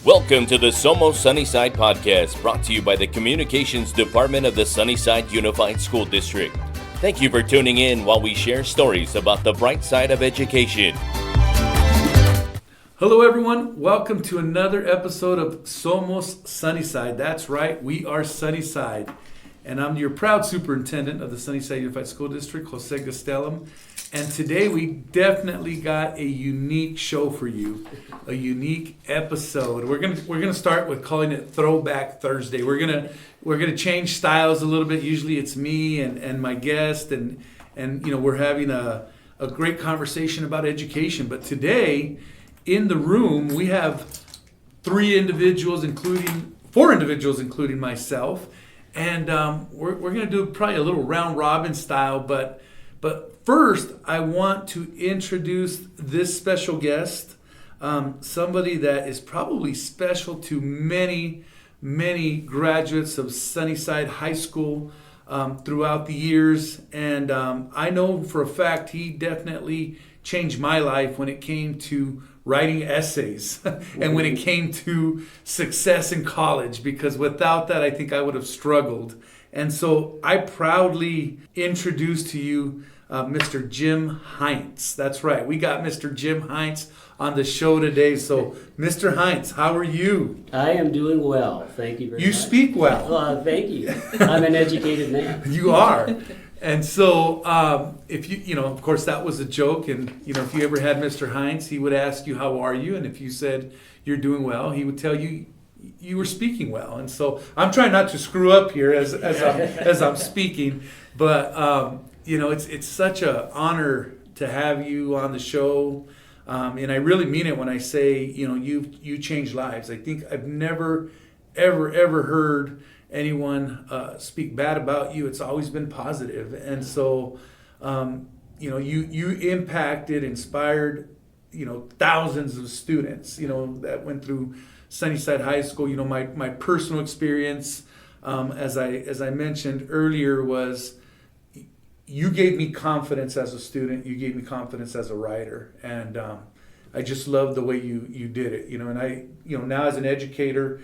Welcome to the Somos Sunnyside podcast, brought to you by the Communications Department of the Sunnyside Unified School District. Thank you for tuning in while we share stories about the bright side of education. Hello everyone, welcome to another episode of Somos Sunnyside. That's right, we are Sunnyside. And I'm your proud superintendent of the Sunnyside Unified School District, Jose Gastelum. And today we definitely got a unique show for you, a unique episode. We're gonna start with calling it Throwback Thursday. We're gonna change styles a little bit. Usually it's me and my guest, and you know, we're having a great conversation about education. But today in the room we have four individuals, including myself. And we're going to do probably a little round robin style, but first I want to introduce this special guest, somebody that is probably special to many graduates of Sunnyside High School throughout the years. And I know for a fact he definitely changed my life when it came to writing essays and when it came to success in college, because without that I think I would have struggled. And so I proudly introduce to you Mr. Jim Heintz. That's right, we got Mr. Jim Heintz on the show today. So Mr. Heintz, how are you? I am doing well, thank you very much. You speak well. Thank you. I'm an educated man. You are. And so, if you know, of course, that was a joke. And, you know, if you ever had Mr. Heintz, he would ask you, how are you? And if you said you're doing well, he would tell you you were speaking well. And so I'm trying not to screw up here as I'm speaking. But, you know, it's such an honor to have you on the show. And I really mean it when I say, you know, you changed lives. I think I've never, ever heard anyone speak bad about you. It's always been positive. And so, you know, you impacted, inspired, you know, thousands of students, you know, that went through Sunnyside High School. You know, my personal experience, as I mentioned earlier, was you gave me confidence as a student. You gave me confidence as a writer. And I just love the way you did it, you know. And I, you know, now as an educator,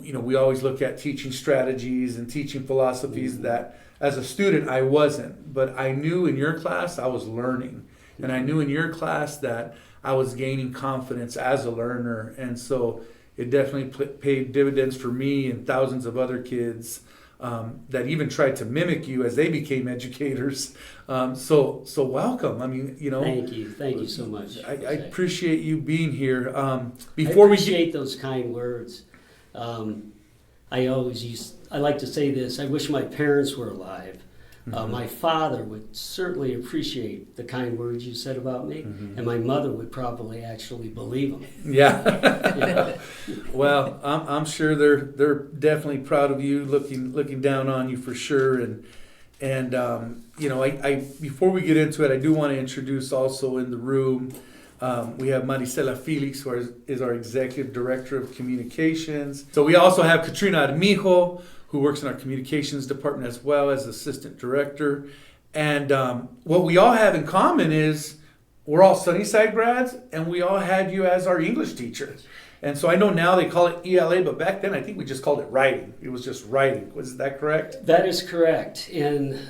you know, we always look at teaching strategies and teaching philosophies that as a student I wasn't, but I knew in your class I was learning, and I knew in your class that I was gaining confidence as a learner. And so it definitely paid dividends for me and thousands of other kids that even tried to mimic you as they became educators. So welcome. I mean, you know, thank you so much. I appreciate you being here. I appreciate those kind words. I like to say this, I wish my parents were alive. My father would certainly appreciate the kind words you said about me, and my mother would probably actually believe them. Yeah. Well, I'm sure they're definitely proud of you, looking down on you for sure. And you know, I before we get into it, I do want to introduce also in the room, we have Marisela Felix, who is our Executive Director of Communications. So we also have Katrina Armijo, who works in our Communications Department as well as Assistant Director. And what we all have in common is we're all Sunnyside grads, and we all had you as our English teacher. And so I know now they call it ELA, but back then I think we just called it writing. It was just writing. Was that correct? That is correct. And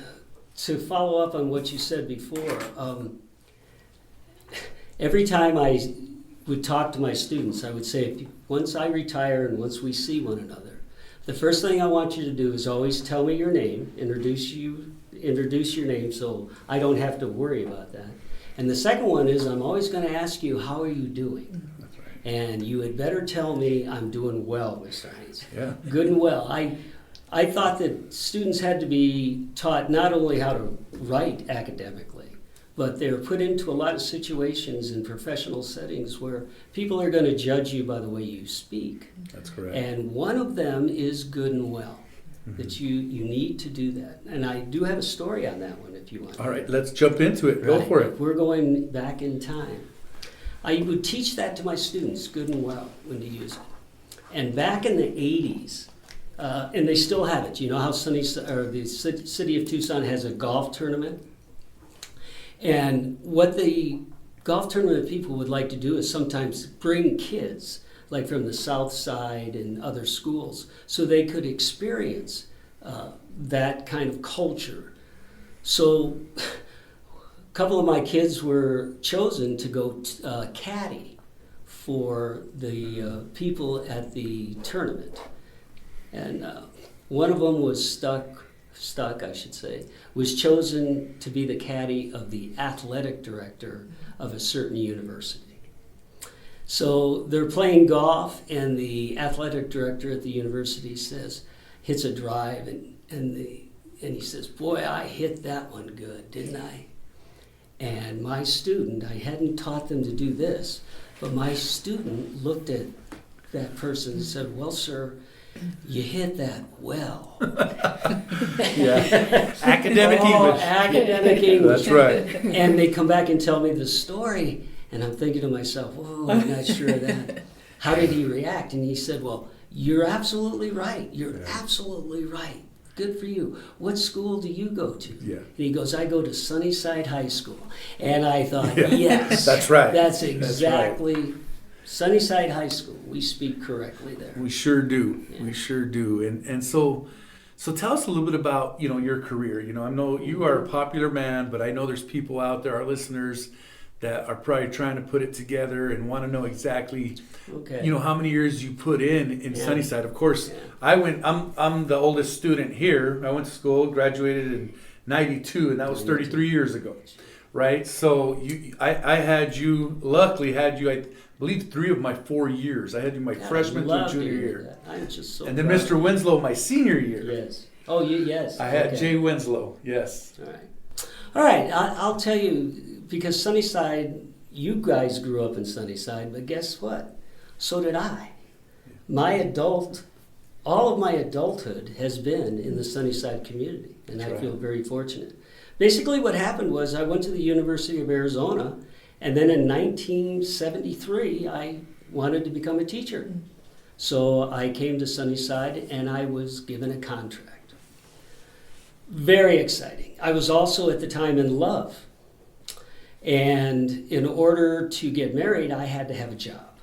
to follow up on what you said before, every time I would talk to my students, I would say, once I retire and once we see one another, the first thing I want you to do is always tell me your name, introduce your name, so I don't have to worry about that. And the second one is I'm always going to ask you, how are you doing? That's right. And you had better tell me I'm doing well, Mr. Heintz. Yeah. Good and well. I thought that students had to be taught not only how to write academically, but they're put into a lot of situations in professional settings where people are going to judge you by the way you speak. That's correct. And one of them is good and well, that you need to do that. And I do have a story on that one if you want. All right, let's jump into it. Go for it. We're going back in time. I would teach that to my students, good and well, when to use it. And back in the 80s, and they still have it. You know how the city of Tucson has a golf tournament? And what the golf tournament people would like to do is sometimes bring kids like from the South Side and other schools, so they could experience that kind of culture. So a couple of my kids were chosen to go caddy for the people at the tournament. And one of them was was chosen to be the caddy of the athletic director of a certain university. So they're playing golf, and the athletic director at the university hits a drive, and he says, "Boy, I hit that one good, didn't I?" And my student, I hadn't taught them to do this, but my student looked at that person and said, "Well, sir, you hit that well." Yeah. Academic English. Academic English. That's right. And they come back and tell me the story, and I'm thinking to myself, "Whoa, I'm not sure of that." How did he react? And he said, "Well, you're absolutely right. You're absolutely right. Good for you. What school do you go to?" Yeah. And he goes, "I go to Sunnyside High School." And I thought, yes. That's right. That's exactly Sunnyside High School. We speak correctly there. We sure do. Yeah. We sure do. And so tell us a little bit about, your career. I know you are a popular man, but I know there's people out there, our listeners, that are probably trying to put it together and want to know exactly, how many years you put in Sunnyside. Of course, I'm the oldest student here. I went to school, graduated in 92, and that was 33 years ago, right? So luckily had you, I believe, 3 of my 4 years. I had you my freshman through junior year. I'm just so and then proud. Mr. Winslow, my senior year. Yes. Oh, yes. I had Jay Winslow, yes. All right. I'll tell you, because Sunnyside, you guys grew up in Sunnyside, but guess what? So did I. All of my adulthood has been in the Sunnyside community, and I feel very fortunate. Basically what happened was I went to the University of Arizona, and then in 1973, I wanted to become a teacher. So I came to Sunnyside, and I was given a contract. Very exciting. I was also at the time in love. And in order to get married, I had to have a job.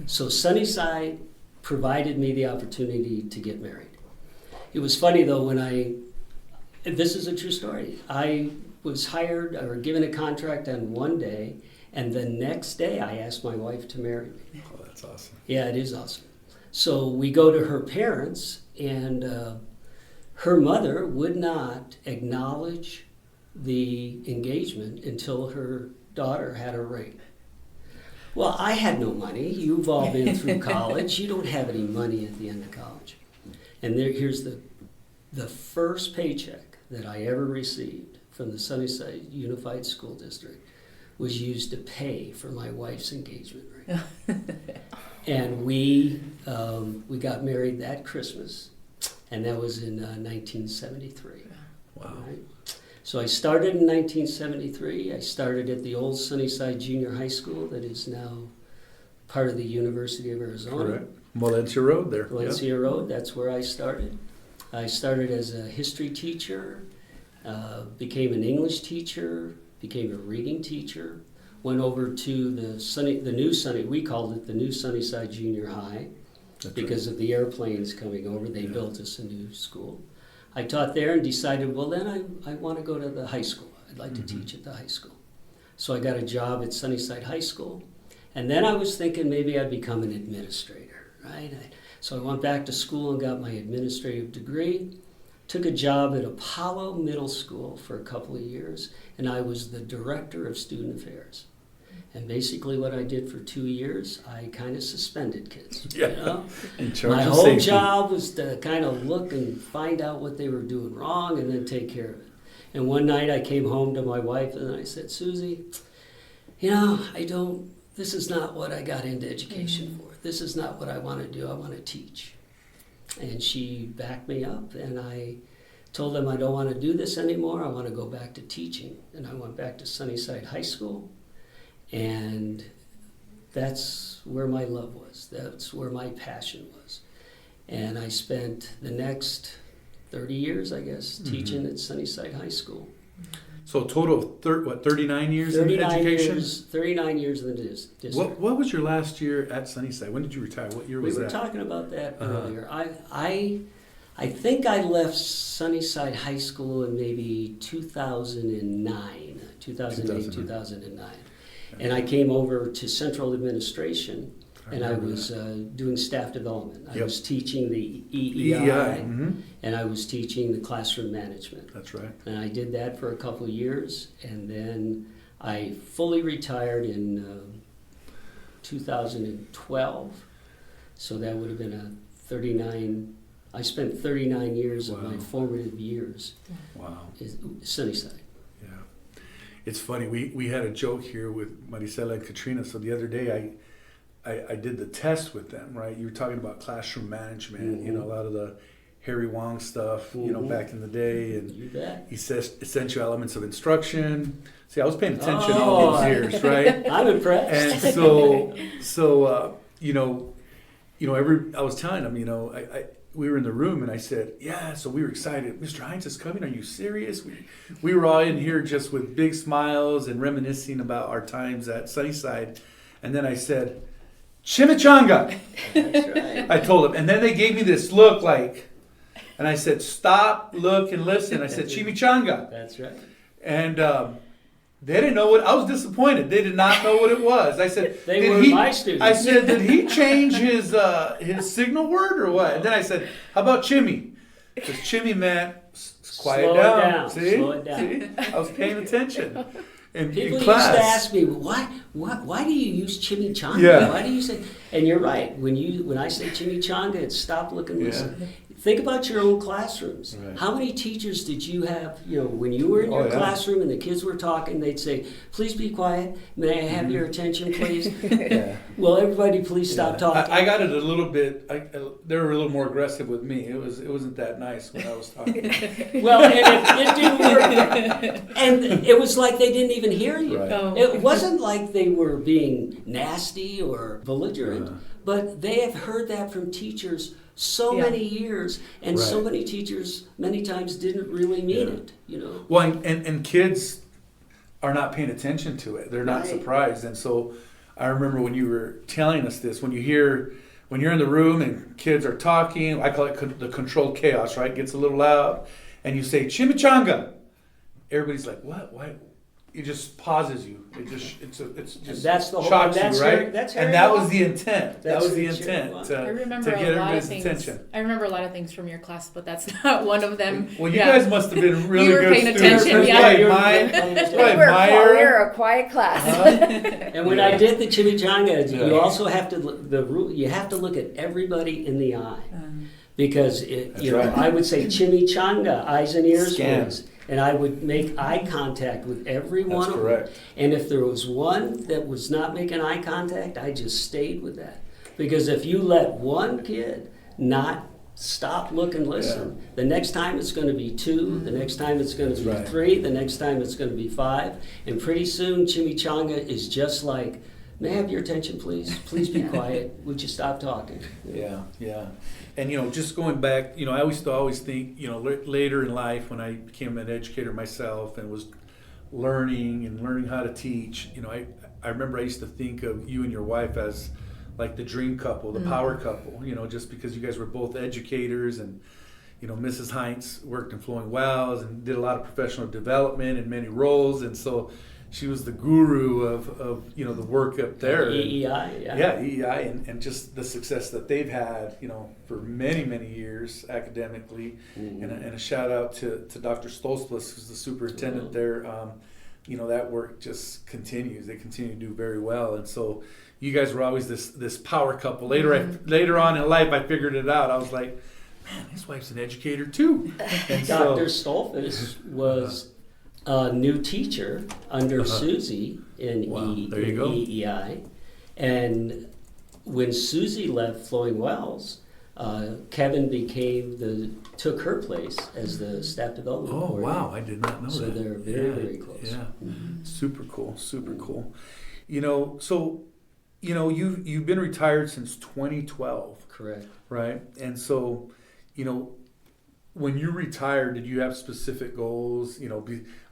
So Sunnyside provided me the opportunity to get married. It was funny though, this is a true story. I was hired or given a contract on one day, and the next day I asked my wife to marry me. Oh, that's awesome. Yeah, it is awesome. So we go to her parents, and her mother would not acknowledge the engagement until her daughter had a ring. Well, I had no money. You've all been through college. You don't have any money at the end of college. And here's the first paycheck that I ever received from the Sunnyside Unified School District was used to pay for my wife's engagement ring. And we got married that Christmas, and that was in 1973. Wow. Right? So I started in 1973. I started at the old Sunnyside Junior High School that is now part of the University of Arizona. Correct. Valencia Road there. Valencia Road, that's where I started. I started as a history teacher, became an English teacher, became a reading teacher, went over to the new we called it the new Sunnyside Junior High. That's because of the airplanes coming over. They built us a new school. I taught there and decided, well, then I want to go to the high school. I'd like to teach at the high school. So I got a job at Sunnyside High School. And then I was thinking maybe I'd become an administrator, right? So I went back to school and got my administrative degree, took a job at Apollo Middle School for a couple of years, and I was the director of student affairs. And basically what I did for 2 years, I kind of suspended kids. Yeah. You know? In charge My of whole safety. job was to kind of look and find out what they were doing wrong and then take care of it. And one night I came home to my wife and I said, Susie, this is not what I got into education for. This is not what I want to do. I want to teach. And she backed me up, and I told them I don't want to do this anymore. I want to go back to teaching. And I went back to Sunnyside High School. And that's where my love was. That's where my passion was. And I spent the next 30 years, I guess, teaching at Sunnyside High School. So a total of 39 years in education? 39 years in the district. What was your last year at Sunnyside? When did you retire? What year was that? We were talking about that earlier. I think I left Sunnyside High School in maybe 2009, 2008, 2009. And I came over to Central Administration, and I was doing staff development. I was teaching the EEI, and I was teaching the classroom management. That's right. And I did that for a couple of years, and then I fully retired in 2012. So that would have been I spent 39 years of my formative years in Sunnyside. It's funny, we had a joke here with Marisela and Katrina. So the other day I did the test with them, right? You were talking about classroom management, a lot of the Harry Wong stuff, back in the day. And he says essential elements of instruction. See, I was paying attention all these years, right? I'm impressed. And so I was telling them, we were in the room and I said, so we were excited. Mr. Heintz is coming. Are you serious? We were all in here just with big smiles and reminiscing about our times at Sunnyside. And then I said, chimichanga. That's right. I told them. And then they gave me this look and I said, stop, look, and listen. I said, chimichanga. That's right. And they didn't know I was disappointed. They did not know what it was. I said, they were my students. I said, did he change his signal word or what? And then I said, how about chimmy? Because chimmy meant quiet down. See? Slow it down. See? I was paying attention. People in class. used to ask me, why do you use chimichanga? Yeah. Why do you say? And you're right. When I say chimichanga, it's stop, look, and listen. Think about your own classrooms. Right. How many teachers did you have, when you were in your classroom and the kids were talking, they'd say, please be quiet. May I have your attention, please? Will everybody please stop talking? I got it a little bit, they were a little more aggressive with me. It wasn't that nice when I was talking. Well, and it didn't work. And it was like they didn't even hear you. Right. Oh. It wasn't like they were being nasty or belligerent, but they have heard that from teachers so many years, and so many teachers many times didn't really mean it, Well, and kids are not paying attention to it. They're not surprised. And so I remember when you were telling us this, when you're in the room and kids are talking, I call it the controlled chaos, right? It gets a little loud, and you say, chimichanga. Everybody's like, what? Why? It just pauses you. It's just that's the whole, shocks that's you, right? Harry, that's and Harry that Wong. was the intent. That was the That's intent Harry I to remember get a lot of everybody's things. attention. I remember a lot of things from your class, but that's not one of them. Well, you guys must have been really You were good paying students. attention, That's why We're a quiet class. And when I did the chimichanga, you also have to you have to look at everybody in the eye, because I would say chimichanga, eyes and ears, please. And I would make eye contact with every one of them. And if there was one that was not making eye contact, I just stayed with that. Because if you let one kid not stop, look, and listen, the next time it's going to be 2, the next time it's going to be 3, the next time it's going to be 5. And pretty soon, chimichanga is just like, may I have your attention, please? Please be quiet. Would you stop talking? Yeah. And, just going back, I used to always think, later in life when I became an educator myself and was learning how to teach, I remember I used to think of you and your wife as like the dream couple, the power couple, just because you guys were both educators and, Mrs. Heintz worked in Flowing Wells and did a lot of professional development in many roles. And so she was the guru of the work up there. EEI, EEI, and just the success that they've had, for many, many years academically. And a shout out to Dr. Stolzplus, who's the superintendent there. That work just continues. They continue to do very well. And so you guys were always this power couple. Later on in life, I figured it out. I was like, man, his wife's an educator too. And Dr. Stolzplus was a new teacher under Susie in EEI. And when Susie left Flowing Wells, Kevin took her place as the staff development coordinator. Wow, I did not know that. So they're very, very close. Yeah, super cool. So, you've been retired since 2012. Correct. Right? And so, when you retired, did you have specific goals?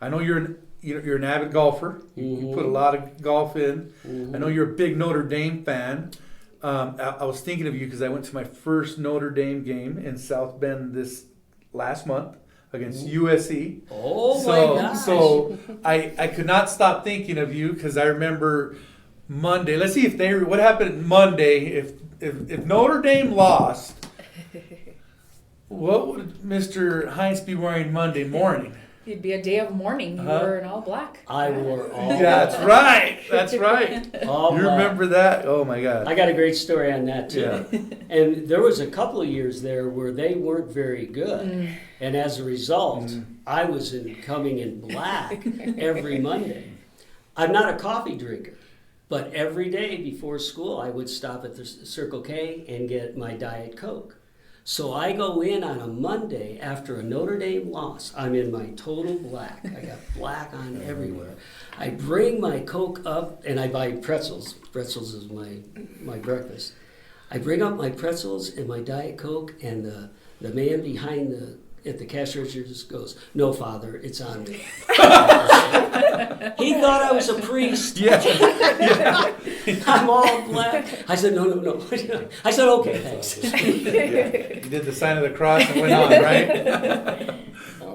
I know you're an avid golfer. You put a lot of golf in. I know you're a big Notre Dame fan. I was thinking of you because I went to my first Notre Dame game in South Bend this last month against USC. Oh my gosh. So I could not stop thinking of you because I remember Monday. Let's see what happened Monday. If Notre Dame lost, what would Mr. Heintz be wearing Monday morning? It'd be a day of mourning. You were in all black. I wore all That's right. That's right. all You black. remember that? Oh my God. I got a great story on that too. Yeah. And there was a couple of years there where they weren't very good. And as a result, I was coming in black every Monday. I'm not a coffee drinker, but every day before school I would stop at the Circle K and get my Diet Coke. So I go in on a Monday after a Notre Dame loss. I'm in my total black. I got black on everywhere. I bring my Coke up and I buy pretzels. Pretzels is my breakfast. I bring up my pretzels and my Diet Coke, and the man behind at the cash register just goes, "No, Father, it's on me." He thought I was a priest. Yeah. I'm all black. I said, no. I said, okay, thanks. You did the sign of the cross and went on, right?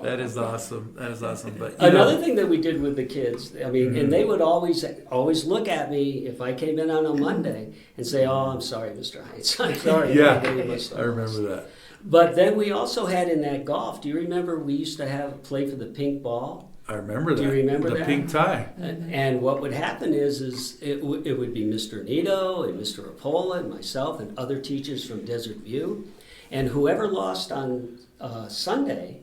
That is awesome. But Another thing that we did with the kids, I mean, and they would always look at me if I came in on a Monday and say, "Oh, I'm sorry, Mr. Heintz. I'm sorry." Yeah, I remember that. But then we also had in that golf, do you remember we used to play for the pink ball? I remember that. Do you remember the that? pink tie? And what would happen is it would be Mr. Nito and Mr. Rapola and myself and other teachers from Desert View. And whoever lost on Sunday,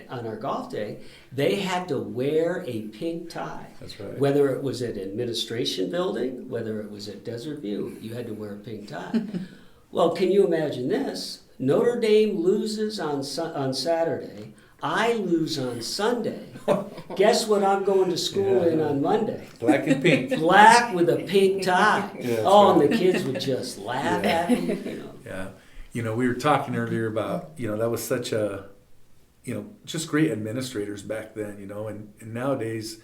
on our golf day, they had to wear a pink tie. That's right. Whether it was at administration building, whether it was at Desert View, you had to wear a pink tie. Well, can you imagine this? Notre Dame loses on Saturday. I lose on Sunday. Guess what I'm going to school in on Monday? Black and pink. Black with a pink tie. Yeah, and the kids would just laugh at me. Yeah. We were talking earlier about, that was such a, just great administrators back then, and nowadays,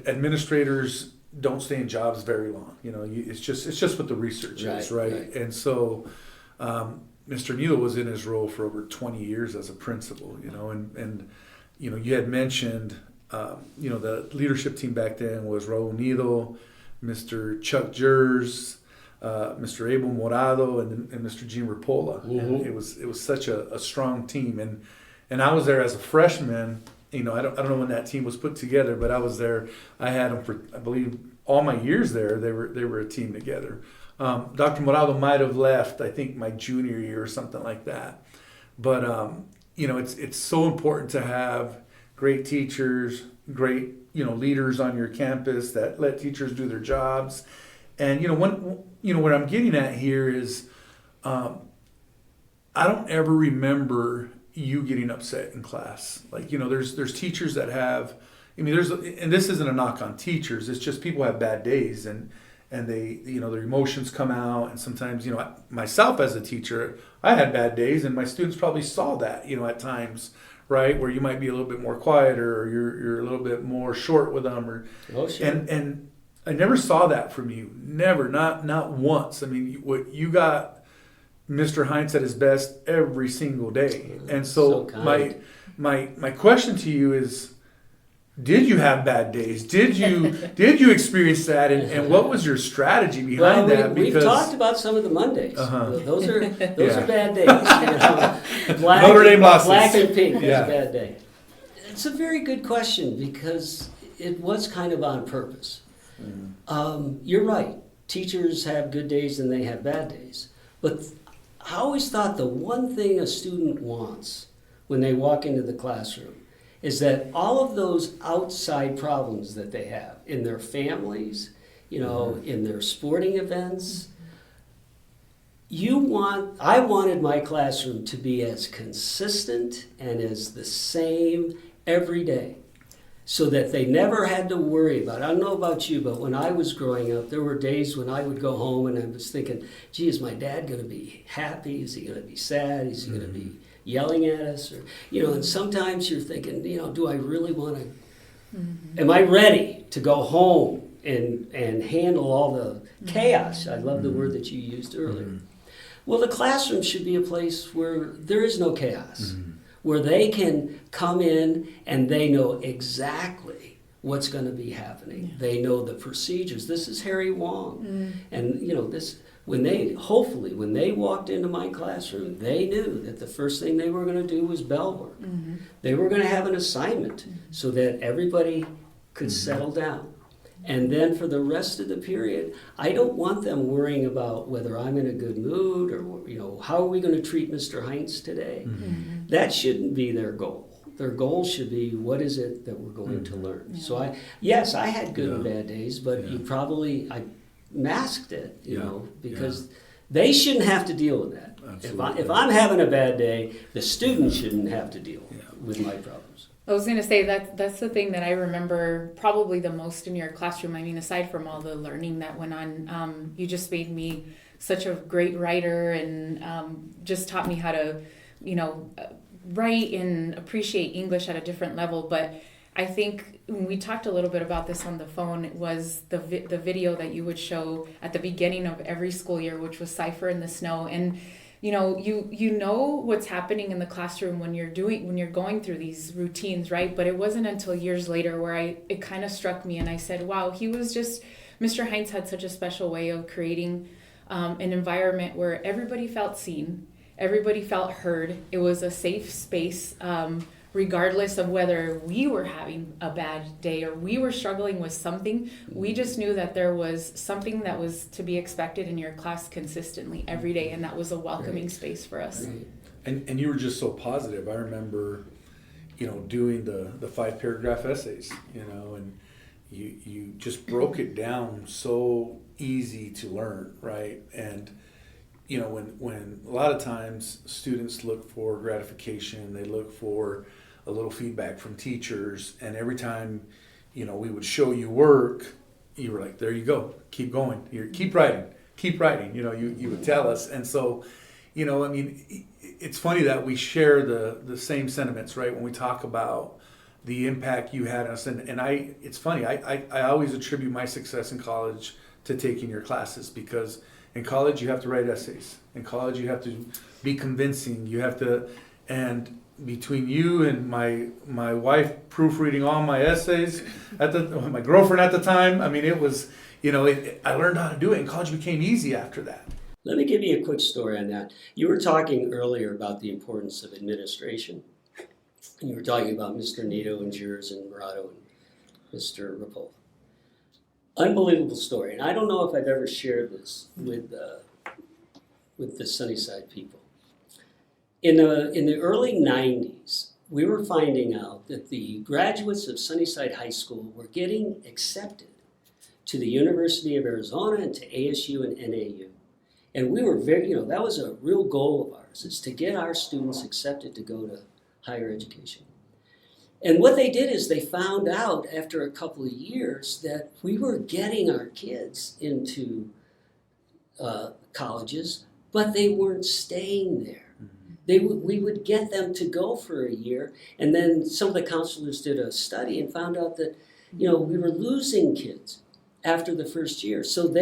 administrators don't stay in jobs very long. It's just what the research is, right? And so, Mr. Neal was in his role for over 20 years as a principal, and you had mentioned, the leadership team back then was Raul Nido, Mr. Chuck Jers, Mr. Abel Morado, and Mr. Gene Rapola. And it was such a strong team, and I was there as a freshman. I don't know when that team was put together, but I was there. I had them for, I believe, all my years there. They were a team together. Dr. Morado might have left, I think, my junior year or something like that. But it's so important to have great teachers, great leaders on your campus that let teachers do their jobs. And what I'm getting at here is, I don't ever remember you getting upset in class. Like, there's teachers that have, and this isn't a knock on teachers, it's just people have bad days and they, their emotions come out, and sometimes, myself as a teacher, I had bad days, and my students probably saw that, at times, right, where you might be a little bit more quieter, or you're a little bit more short with them, or and I never saw that from you, never, not once. I mean, what you got Mr. Heintz at his best every single day, and so my question to you is, did you have bad days? Did you experience that? And what was your strategy behind that? We've talked about some of the Mondays. Those are bad days. Notre Dame losses. Black and pink was a bad day. It's a very good question because it was kind of on purpose. You're right. Teachers have good days and they have bad days. But I always thought the one thing a student wants when they walk into the classroom is that all of those outside problems that they have in their families, in their sporting events, I wanted my classroom to be as consistent and as the same every day, so that they never had to worry about it. I don't know about you, but when I was growing up, there were days when I would go home and I was thinking, gee, is my dad going to be happy? Is he going to be sad? Is he going to be yelling at us, or, and sometimes you're thinking, do I really want to, am I ready to go home and handle all the chaos? I love the word that you used earlier. Well, the classroom should be a place where there is no chaos, where they can come in and they know exactly what's going to be happening. Yeah. They know the procedures. This is Harry Wong. And, when they walked into my classroom, they knew that the first thing they were going to do was bell work. They were going to have an assignment so that everybody could settle down. And then for the rest of the period, I don't want them worrying about whether I'm in a good mood or, how are we going to treat Mr. Heintz today? That shouldn't be their goal. Their goal should be, what is it that we're going to learn? Yeah. So I had good and bad days, but I masked it, because they shouldn't have to deal with that. If I'm having a bad day, the student shouldn't have to deal with my problems. I was going to say that's the thing that I remember probably the most in your classroom. I mean, aside from all the learning that went on, you just made me such a great writer and just taught me how to, write and appreciate English at a different level. But I think when we talked a little bit about this on the phone, it was the video that you would show at the beginning of every school year, which was Cipher in the Snow. And you know what's happening in the classroom when you're going through these routines, right? But it wasn't until years later where it kind of struck me and I said, wow, Mr. Heintz had such a special way of creating an environment where everybody felt seen, everybody felt heard. It was a safe space, regardless of whether we were having a bad day or we were struggling with something. We just knew that there was something that was to be expected in your class consistently every day, and that was a welcoming space for us. And you were just so positive. I remember, doing the 5-paragraph essays, and you just broke it down so easy to learn, right? And when a lot of times students look for gratification, they look for a little feedback from teachers, and every time, we would show you work, you were like, there you go, keep going, keep writing, you would tell us. And so, it's funny that we share the same sentiments, right? When we talk about the impact you had on us, and it's funny, I always attribute my success in college to taking your classes, because in college, you have to write essays. In college, you have to be convincing. You have to, and between you and my wife proofreading all my essays, my girlfriend at the time, it was, I learned how to do it, and college became easy after that. Let me give you a quick story on that. You were talking earlier about the importance of administration. And you were talking about Mr. Nito and Jers and Murado and Mr. Rapol. Unbelievable story, and I don't know if I've ever shared this with the Sunnyside people. In the early 90s, we were finding out that the graduates of Sunnyside High School were getting accepted to the University of Arizona and to ASU and NAU. And we were that was a real goal of ours, is to get our students accepted to go to higher education. And what they did is they found out after a couple of years that we were getting our kids into colleges, but they weren't staying there. We would get them to go for a year, and then some of the counselors did a study and found out that we were losing kids after the first year. So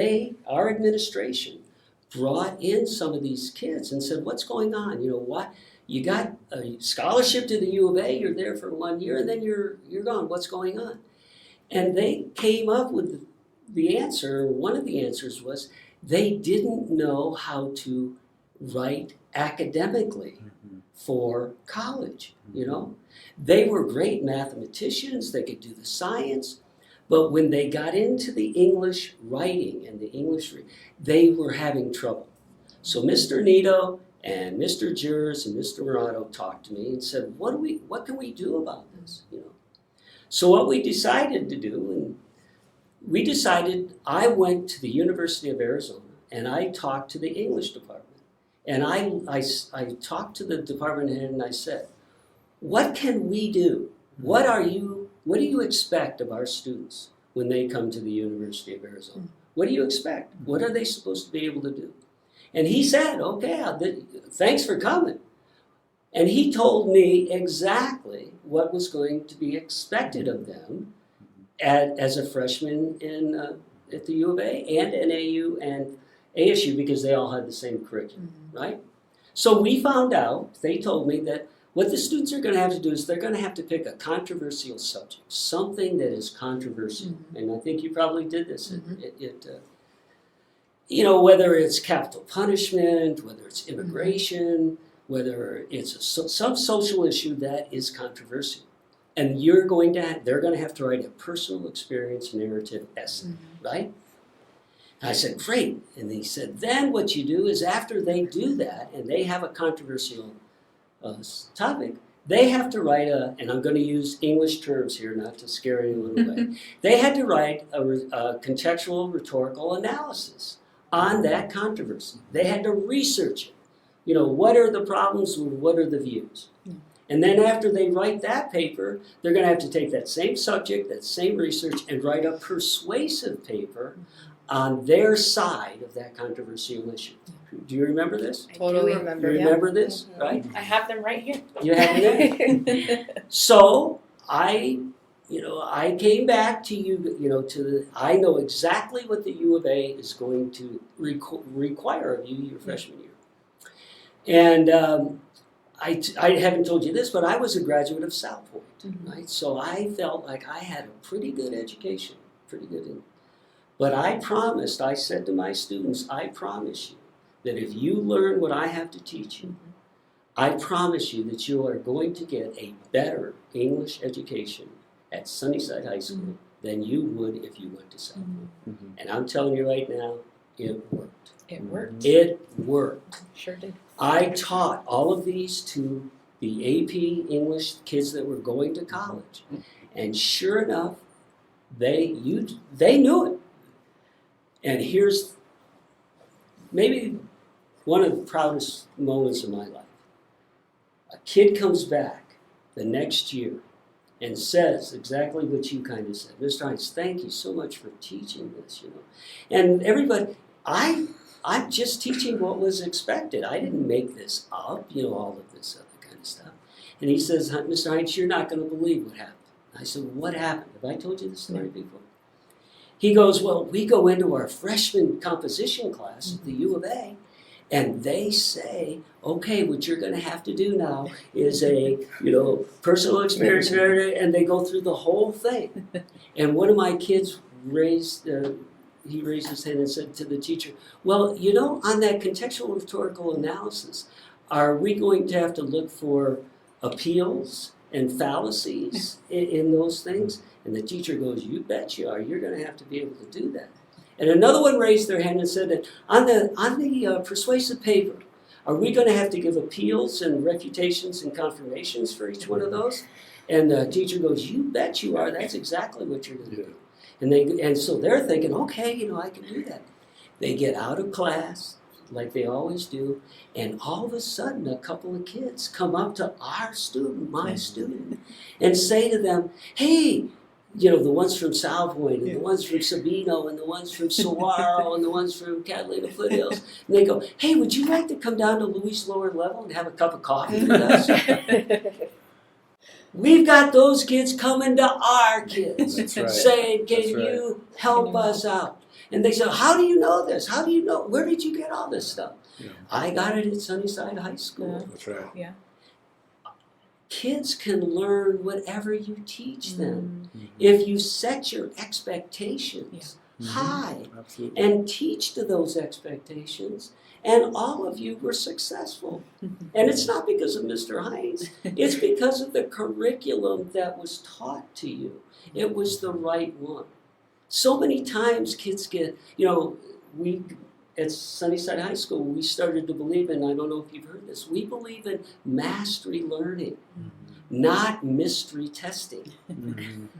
our administration, brought in some of these kids and said, "What's going on? What? You got a scholarship to the U of A, you're there for 1 year, and then you're gone. What's going on?" And they came up with the answer. One of the answers was they didn't know how to write academically for college, They were great mathematicians, they could do the science, but when they got into the English writing and the English they were having trouble. So Mr. Nito and Mr. Jers and Mr. Murado talked to me and said, what can we do about this? So what we decided to do, I went to the University of Arizona and I talked to the English department. And I talked to the department head and I said, what can we do? What do you expect of our students when they come to the University of Arizona? What do you expect? What are they supposed to be able to do? And he said, okay, thanks for coming. And he told me exactly what was going to be expected of them as a freshman at the U of A and NAU and ASU, because they all had the same curriculum, right? So we found out, they told me that what the students are going to have to do is they're going to have to pick a controversial subject, something that is controversial. And I think you probably did this. Whether it's capital punishment, whether it's immigration, whether it's some social issue that is controversial. And they're going to have to write a personal experience narrative essay, right? And I said, great. And he said, then what you do is after they do that and they have a controversial topic, they have to write and I'm going to use English terms here not to scare anyone away, they had to write a contextual rhetorical analysis on that controversy. They had to research it. What are the problems, what are the views? And then after they write that paper, they're going to have to take that same subject, that same research, and write a persuasive paper on their side of that controversial issue. Do you remember this? Totally. I do remember. You remember this, right? I have them right here. You have it? So I came back to you, I know exactly what the U of A is going to require of you your freshman year. And I haven't told you this, but I was a graduate of South Point, right? So I felt like I had a pretty good education, But I said to my students, I promise you that if you learn what I have to teach you, I promise you that you are going to get a better English education at Sunnyside High School than you would if you went to South Point. And I'm telling you right now, it worked. It worked. It worked. Sure did. I taught all of these to the AP English kids that were going to college. And sure enough, they knew it. And here's maybe one of the proudest moments of my life. A kid comes back the next year and says exactly what you kind of said. Mr. Heintz, thank you so much for teaching this, And everybody, I'm just teaching what was expected. I didn't make this up, all of this other kind of stuff. And he says, Mr. Heintz, you're not going to believe what happened. I said, what happened? Have I told you this story before? He goes, well, we go into our freshman composition class at the U of A, and they say, okay, what you're going to have to do now is a, personal experience narrative, and they go through the whole thing. And one of my kids raised his hand and said to the teacher, well, on that contextual rhetorical analysis, are we going to have to look for appeals and fallacies in those things? And the teacher goes, you bet you are. You're going to have to be able to do that. And another one raised their hand and said that on the persuasive paper, are we going to have to give appeals and refutations and confirmations for each one of those? And the teacher goes, you bet you are. That's exactly what you're going to do. And so they're thinking, okay, I can do that. They get out of class, like they always do, and all of a sudden a couple of kids come up to my student, and say to them, hey, the ones from South Point, and the ones from Sabino, and the ones from Saguaro, and the ones from Catalina Foothills, and they go, hey, would you like to come down to Louis Lower Level and have a cup of coffee with us? We've got those kids coming to our kids, saying, can you help us out? And they said, how do you know this? How do you know? Where did you get all this stuff? Yeah. I got it at Sunnyside High School. That's right. Yeah. Kids can learn whatever you teach them if you set your expectations high and teach to those expectations. And all of you were successful. And it's not because of Mr. Heintz. It's because of the curriculum that was taught to you. It was the right one. So many times kids get, we at Sunnyside High School, we started to believe in, I don't know if you've heard this, we believe in mastery learning, not mystery testing.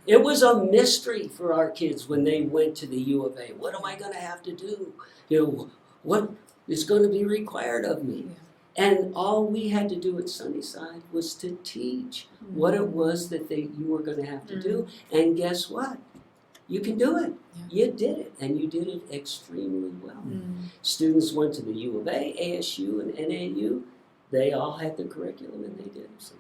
It was a mystery for our kids when they went to the U of A. What am I going to have to do? What is going to be required of me? And all we had to do at Sunnyside was to teach what it was that you were going to have to do. And guess what? You can do it. Yeah. You did it, and you did it extremely well. Students went to the U of A, ASU, and NAU, they all had the curriculum and they did. So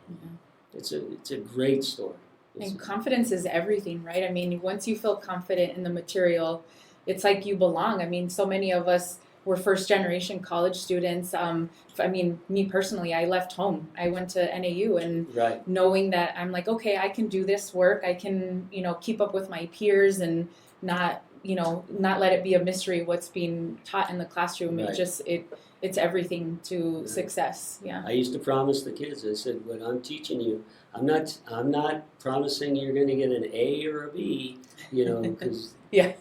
it's a great story. And confidence is everything, right? I mean, once you feel confident in the material, it's like you belong. I mean, so many of us were first generation college students. I mean, me personally, I left home. I went to NAU, and knowing that I'm like, okay, I can do this work. I can, keep up with my peers and not let it be a mystery what's being taught in the classroom. Right. It's everything to success. Yeah. I used to promise the kids, I said, what I'm teaching you, I'm not promising you're going to get an A or a B, because yeah.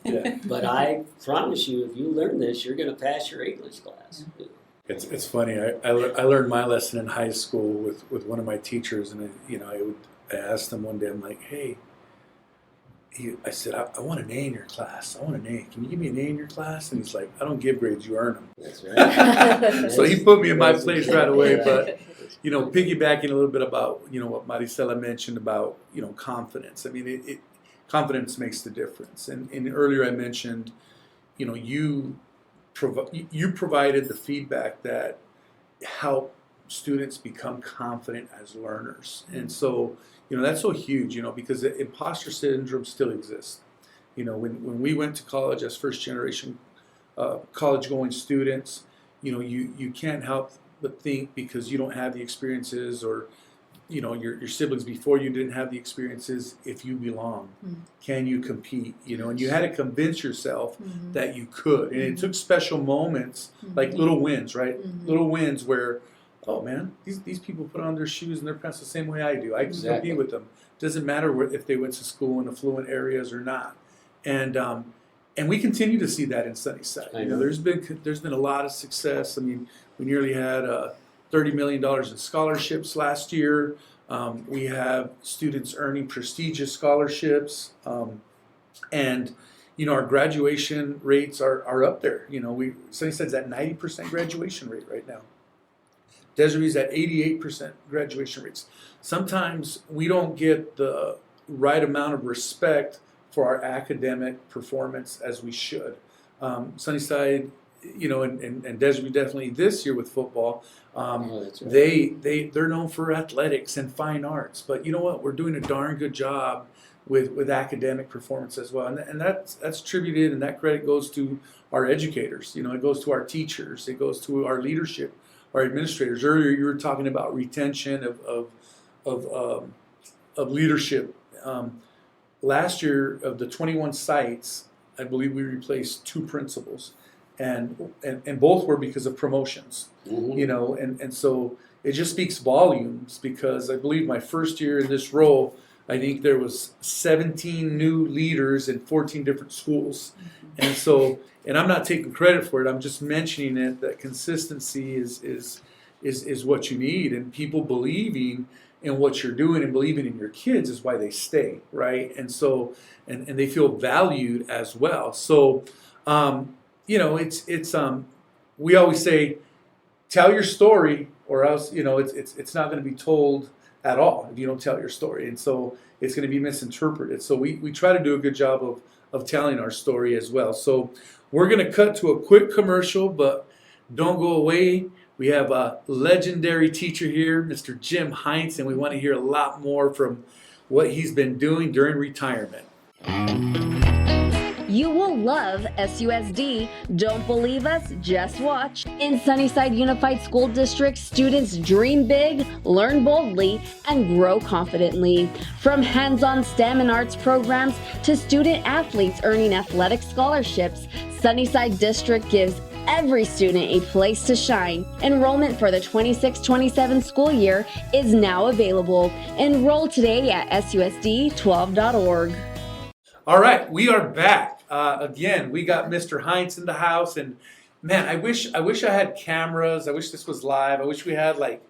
But I promise you, if you learn this, you're going to pass your English class. It's funny. I learned my lesson in high school with one of my teachers, and I asked him one day, I'm like, hey, I said, I want an A in your class. I want an A. Can you give me an A in your class? And he's like, I don't give grades, you earn them. That's right. So he put me in my place right away. But, piggybacking a little bit about, what Marisela mentioned about, confidence. I mean, confidence makes the difference. And earlier I mentioned, you provided the feedback that helped students become confident as learners. And so, that's so huge, because imposter syndrome still exists. When we went to college as first generation college going students, you can't help but think, because you don't have the experiences, or your siblings before you didn't have the experiences, if you belong. Can you compete? And you had to convince yourself that you could. And it took special moments, like little wins, right? Little wins where, oh man, these people put on their shoes and their pants the same way I do. I can compete with them. Doesn't matter if they went to school in affluent areas or not. And we continue to see that in Sunnyside. There's been a lot of success. I mean, we nearly had $30 million in scholarships last year. We have students earning prestigious scholarships, and our graduation rates are up there. Sunnyside's at 90% graduation rate right now. Deseree's at 88% graduation rates. Sometimes we don't get the right amount of respect for our academic performance as we should. Sunnyside, and Desiree definitely this year with football, that's right. they're known for athletics and fine arts. But you know what? We're doing a darn good job with academic performance as well. And that's attributed, and that credit goes to our educators. It goes to our teachers. It goes to our leadership, our administrators. Earlier you were talking about retention of leadership. Last year, of the 21 sites, I believe we replaced 2 principals, and both were because of promotions. And so it just speaks volumes, because I believe my first year in this role, I think there was 17 new leaders in 14 different schools. And so, and I'm not taking credit for it, I'm just mentioning it, that consistency is what you need, and people believing in what you're doing and believing in your kids is why they stay, right? And so, and they feel valued as well. So, we always say, tell your story, or else, it's not going to be told at all if you don't tell your story. And so it's going to be misinterpreted. So we try to do a good job of telling our story as well. So we're going to cut to a quick commercial, but don't go away. We have a legendary teacher here, Mr. Jim Heintz, and we want to hear a lot more from what he's been doing during retirement. You will love SUSD. Don't believe us? Just watch. In Sunnyside Unified School District, students dream big, learn boldly, and grow confidently. From hands-on STEM and arts programs to student athletes earning athletic scholarships, Sunnyside District gives every student a place to shine. Enrollment for the 26-27 school year is now available. Enroll today at susd12.org. All right, we are back. Again, we got Mr. Heintz in the house, and man, I wish I had cameras. I wish this was live. I wish we had like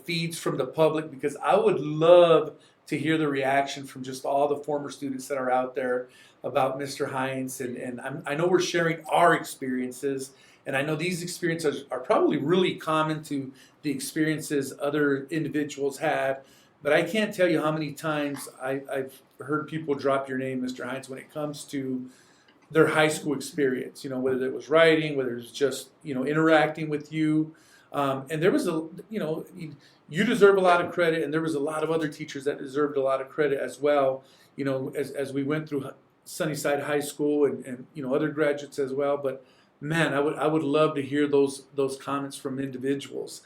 feeds from the public, because I would love to hear the reaction from just all the former students that are out there about Mr. Heintz. And I know we're sharing our experiences, and I know these experiences are probably really common to the experiences other individuals had. But I can't tell you how many times I've heard people drop your name, Mr. Heintz, when it comes to their high school experience, whether it was writing, whether it's just, interacting with you. And there was you deserve a lot of credit, and there was a lot of other teachers that deserved a lot of credit as well. As we went through Sunnyside High School and other graduates as well. But man, I would love to hear those comments from individuals.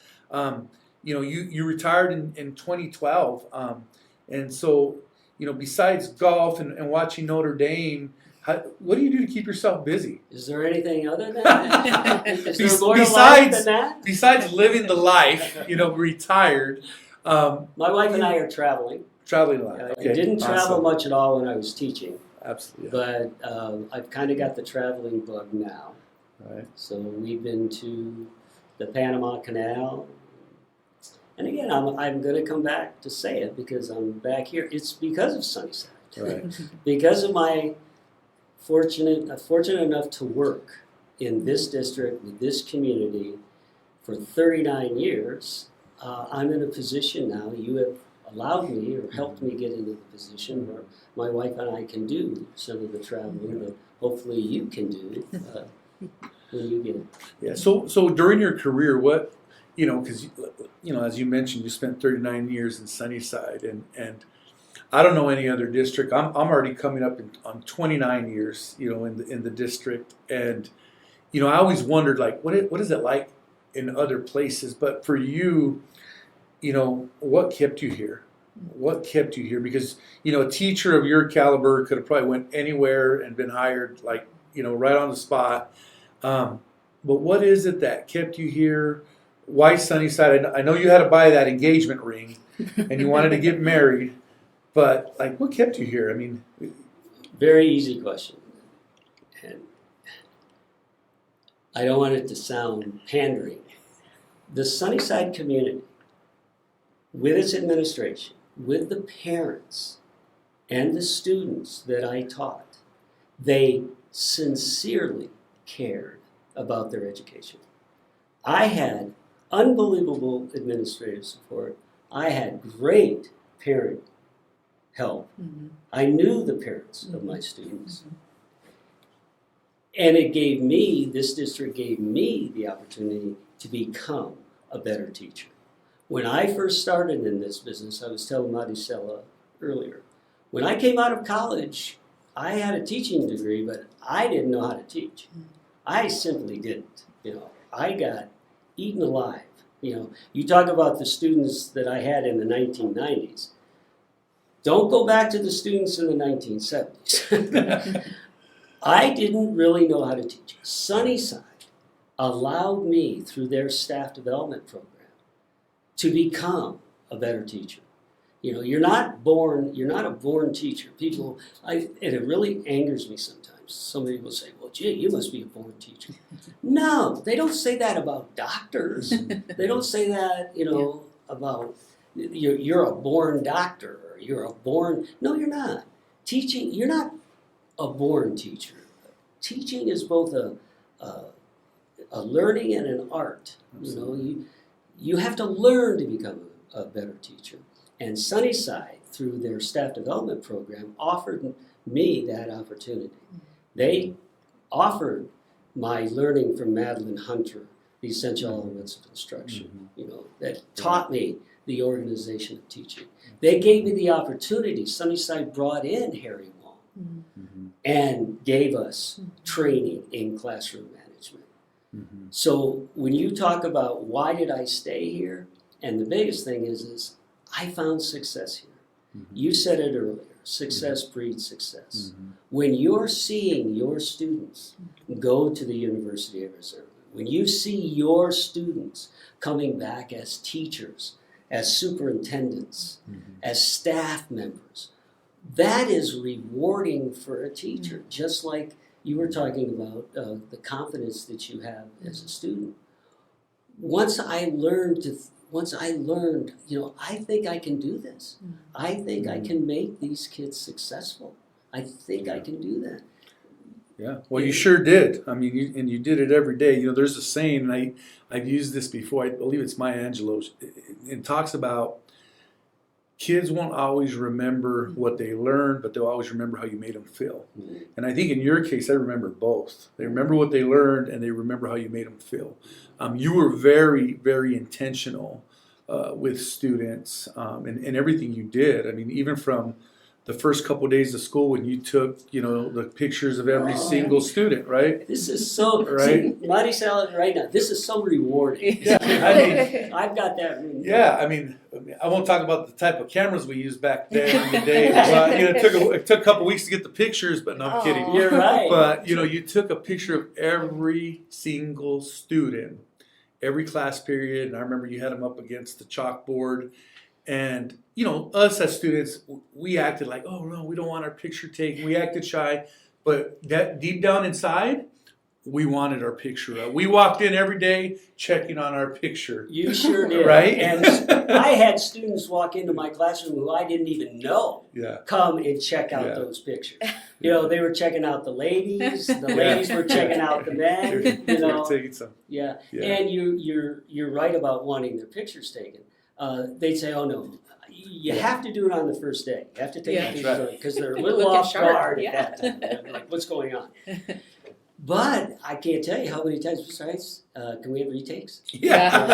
You retired in 2012, and so besides golf and watching Notre Dame, what do you do to keep yourself busy? Is there anything other than that? Is there more to life than that? Besides living the life, retired. My wife and I are traveling. Traveling a lot. I didn't travel Awesome. much at all when I was teaching, Absolutely. but I've kind of got the traveling bug now. Right. So we've been to the Panama Canal. And again, I'm going to come back to say it because I'm back here. It's because of Sunnyside. Right. Because of my fortunate enough to work in this district with this community for 39 years, I'm in a position now. You have allowed me or helped me get into the position where my wife and I can do some of the traveling that hopefully you can do when you get it. Yeah. So during your career, what because as you mentioned, you spent 39 years in Sunnyside, and I don't know any other district. I'm already coming up on 29 years, in the district, and I always wondered what is it like in other places, but for you, what kept you here? What kept you here? Because a teacher of your caliber could have probably went anywhere and been hired right on the spot. But what is it that kept you here? Why Sunnyside? I know you had to buy that engagement ring, and you wanted to get married, but what kept you here? I mean, very easy question, and I don't want it to sound pandering. The Sunnyside community, with its administration, with the parents and the students that I taught, they sincerely cared about their education. I had unbelievable administrative support. I had great parent help. Mm-hmm. I knew the parents of my students. Mm-hmm. And this district gave me the opportunity to become a better teacher. When I first started in this business, I was telling Marisela earlier, when I came out of college, I had a teaching degree, but I didn't know how to teach. I simply didn't. I got eaten alive. You talk about the students that I had in the 1990s. Don't go back to the students in the 1970s. I didn't really know how to teach. Sunnyside allowed me, through their staff development program, to become a better teacher. You're not a born teacher. It really angers me sometimes. Somebody will say, well, gee, you must be a born teacher. No, they don't say that about doctors. They don't say that, about you're a born doctor or you're a born... No, you're not. Teaching, you're not a born teacher. Teaching is both a learning and an art. You have to learn to become a better teacher. And Sunnyside, through their staff development program, offered me that opportunity. They offered my learning from Madeline Hunter, the essential elements of instruction, that taught me the organization of teaching. They gave me the opportunity. Sunnyside brought in Harry Wong and gave us training in classroom management. So when you talk about why did I stay here, and the biggest thing is I found success here. You said it earlier. Success breeds success. When you're seeing your students go to the University of Arizona, when you see your students coming back as teachers, as superintendents, as staff members, that is rewarding for a teacher, just like you were talking about the confidence that you have as a student. Once I learned, I think I can do this. I think I can make these kids successful. I think I can do that. Yeah, well, you sure did. I mean, you did it every day. There's a saying, and I've used this before. I believe it's Maya Angelou's. It talks about kids won't always remember what they learned, but they'll always remember how you made them feel. And I think in your case, they remember both. They remember what they learned, and they remember how you made them feel. You were very, very intentional with students and everything you did. I mean, even from the first couple of days of school when you took, the pictures of every single student, right? This is so, Right. Marisela, right now, this is so rewarding. Yeah, I mean, I've got that. yeah, I mean, I won't talk about the type of cameras we used back then in the day. But, it took a couple weeks to get the pictures, but no, I'm kidding. You're right. But, you took a picture of every single student, every class period. And I remember you had them up against the chalkboard. And, us as students, we acted like, oh, no, we don't want our picture taken. We acted shy. But that deep down inside, we wanted our picture up. We walked in every day checking on our picture. You sure did. Right? And I had students walk into my classroom who I didn't even know come and check out those pictures. They were checking out the ladies. The ladies were checking out the men. They're taking some. Yeah. And you're right about wanting their pictures taken. They'd say, oh, no. You have to do it on the first day. You have to take a picture because they're a little Looking off sharp, guard at that time. They're like, what's going on? But I can't tell you how many times, besides, can we have retakes? Yeah.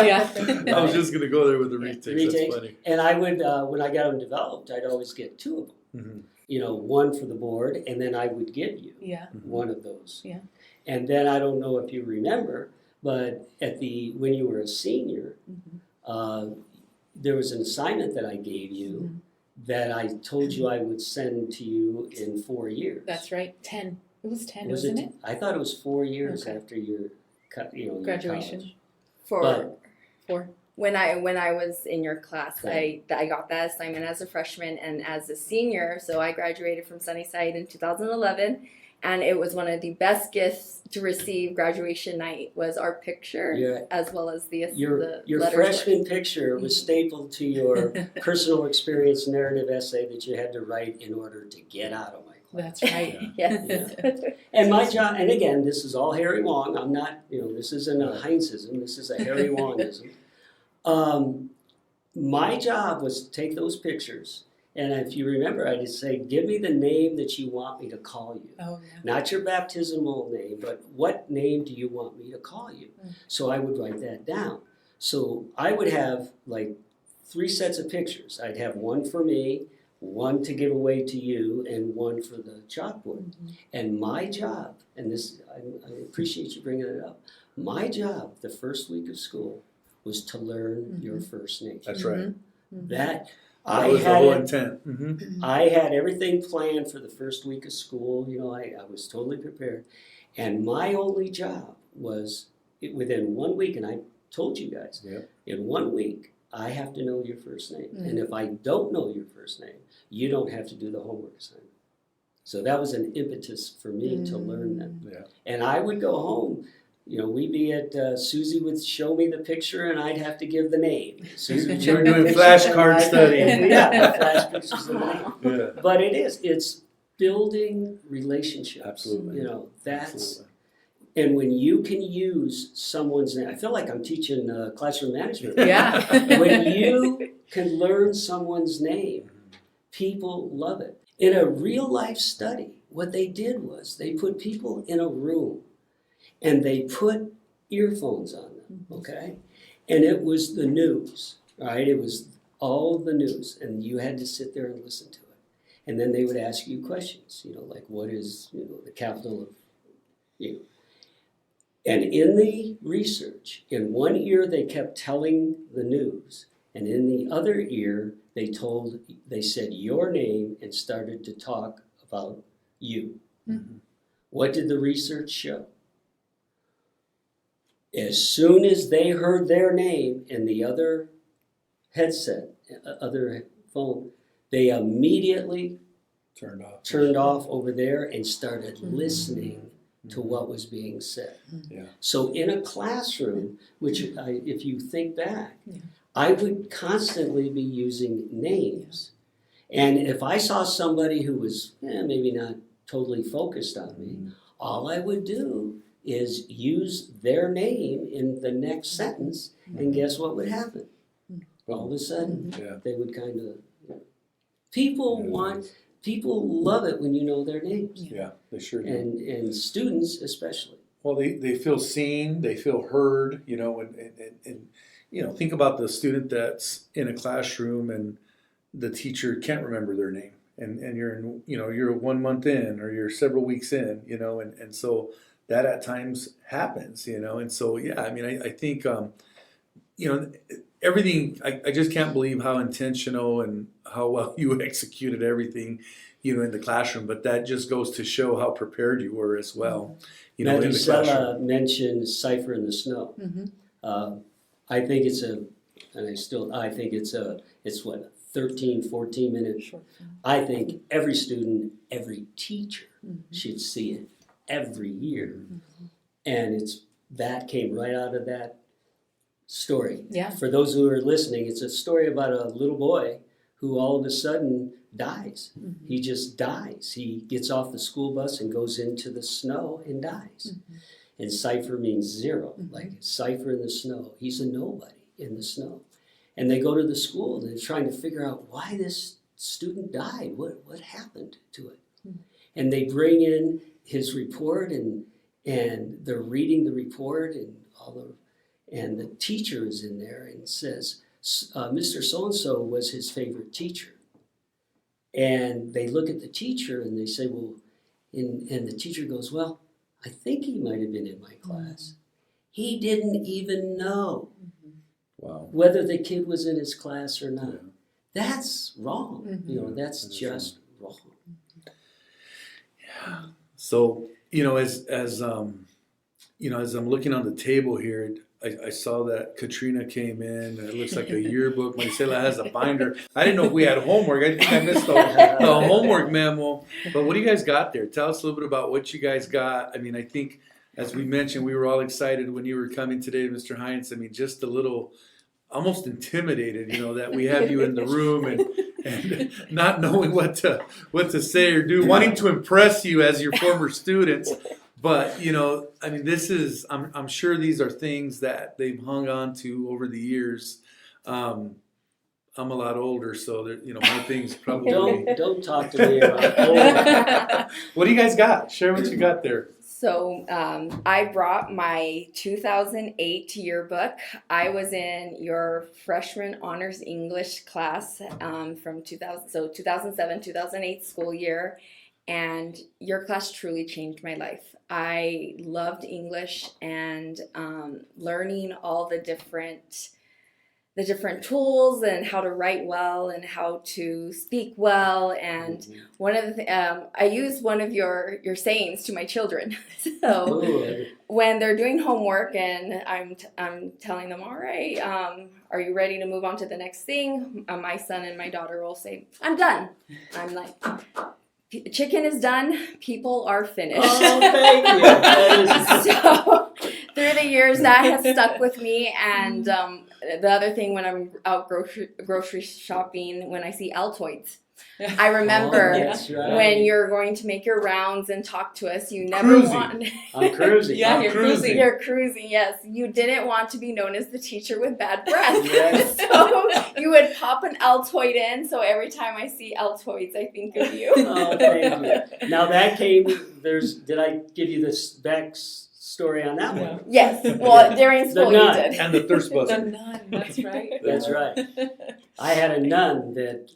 I was just going to go there with the retakes. That's funny. And I would, when I got them developed, I'd always get two of them. Mm-hmm. One for the board, and then I would give you one of those. Yeah. And then I don't know if you remember, but when you were a senior, there was an assignment that I gave you that I told you I would send to you in 4 years. That's right. 10. It was 10, wasn't it? I thought it was 4 years Okay. after your Graduation. Your college. 4. When I was in your class, I got that assignment as a freshman and as a senior. So I graduated from Sunnyside in 2011, and it was one of the best gifts to receive graduation night was our picture, as well as the your freshman picture was stapled to your personal experience narrative essay that you had to write in order to get out of my class. That's right. Yes. And my job, and again, this is all Harry Wong. I'm not, this isn't a Heintzism. This is a Harry Wongism. My job was to take those pictures, and if you remember, I just say, give me the name that you want me to call you. Oh, yeah. Not your baptismal name, but what name do you want me to call you? So I would write that down. So I would have like 3 sets of pictures. I'd have one for me, one to give away to you, and one for the chalkboard. And my job, and this, I appreciate you bringing it up, my job the first week of school was to learn your first name. That's right. That was the whole intent. I had everything planned for the first week of school. I was totally prepared. And my only job was within 1 week, and I told you guys, in 1 week, I have to know your first name. And if I don't know your first name, you don't have to do the homework assignment. So that was an impetus for me to learn them. Yeah. And I would go home. We'd be at, Susie would show me the picture and I'd have to give the name. Susie would You were show me the doing picture, flashcard and study. Yeah, flash pictures of the name. Yeah. But it's building relationships. Absolutely. That's, Absolutely. and when you can use someone's name, I feel like I'm teaching classroom management. Yeah. When you can learn someone's name, people love it. In a real life study, what they did was they put people in a room and they put earphones on them, okay? And it was the news, right? It was all the news, and you had to sit there and listen to it. And then they would ask you questions, like what is, the capital of, And in the research, in one ear they kept telling the news, and in the other ear they said your name and started to talk about you. What did the research show? As soon as they heard their name in the other headset, other phone, they immediately turned off over there and started listening to what was being said. Yeah. So in a classroom, which if you think back, I would constantly be using names. And if I saw somebody who was maybe not totally focused on me, all I would do is use their name in the next sentence, and guess what would happen? All of a sudden, they would kind of People Yeah. people love it when you know their names, Yeah, they sure do. and students especially. Well, they feel seen, they feel heard, and think about the student that's in a classroom and the teacher can't remember their name, and you're 1 month in or you're several weeks in, and so that at times happens, and so yeah, I mean, I think everything. I just can't believe how intentional and how well you executed everything, in the classroom. But that just goes to show how prepared you were as well, in the classroom. Marisela mentioned Cipher in the Snow. I think it's what, 13, 14 minutes. Sure. I think every student, every teacher should see it every year. And that came right out of that story. Yeah. For those who are listening, it's a story about a little boy who all of a sudden dies. He just dies. He gets off the school bus and goes into the snow and dies. And cipher means zero, like cipher in the snow. He's a nobody in the snow. And they go to the school and they're trying to figure out why this student died. What happened to it? And they bring in his report and they're reading the report and the teacher is in there and says, Mr. So-and-so was his favorite teacher. And they look at the teacher and they say, well, and the teacher goes, well, I think he might have been in my class. He didn't even know whether the kid was in his class or not. That's wrong. That's just wrong. Yeah. So, as I'm looking on the table here, I saw that Katrina came in, and it looks like a yearbook. Marisela has a binder. I didn't know if we had homework. I think I missed the homework memo. But what do you guys got there? Tell us a little bit about what you guys got. I mean, I think, as we mentioned, we were all excited when you were coming today, Mr. Heintz. I mean, just a little, almost intimidated, that we have you in the room and not knowing what to say or do, wanting to impress you as your former students. But, I mean, I'm sure these are things that they've hung on to over the years. I'm a lot older, so my things probably. Don't talk to me about old. What do you guys got? Share what you got there. So I brought my 2008 yearbook. I was in your freshman honors English class from 2007, 2008 school year. And your class truly changed my life. I loved English and learning all the different tools and how to write well and how to speak well. And one of the I use one of your sayings to my children. So when they're doing homework and I'm telling them, all right, are you ready to move on to the next thing? My son and my daughter will say, I'm done. I'm like, chicken is done, people are finished. Oh, thank you. So through the years, that has stuck with me. And the other thing, when I'm out grocery shopping, when I see Altoids, I remember when you're going to make your rounds and talk to us, you never want. I'm cruising. Yeah, you're cruising. You're cruising, yes. You didn't want to be known as the teacher with bad breath. Yes. So you would pop an Altoid in. So every time I see Altoids, I think of you. Oh, thank you. Now that came. Did I give you this back story on that one? Yes. Well, during school you did. And the thirst The buster. nun, that's right. That's right. I had a nun that